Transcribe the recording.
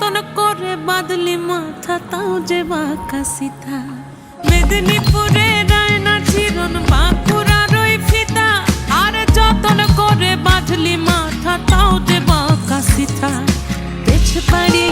যতন করে বাঁধলি মাথা তাও যে বাঁকা সিথা। মেদিনীপুরে রায়না চিরন বাঁকুড়ার ওই ফিতা, আর যতন করে বাঁধলি মাথা তাও যে বাঁকা সিথা। পেছ পাড়ি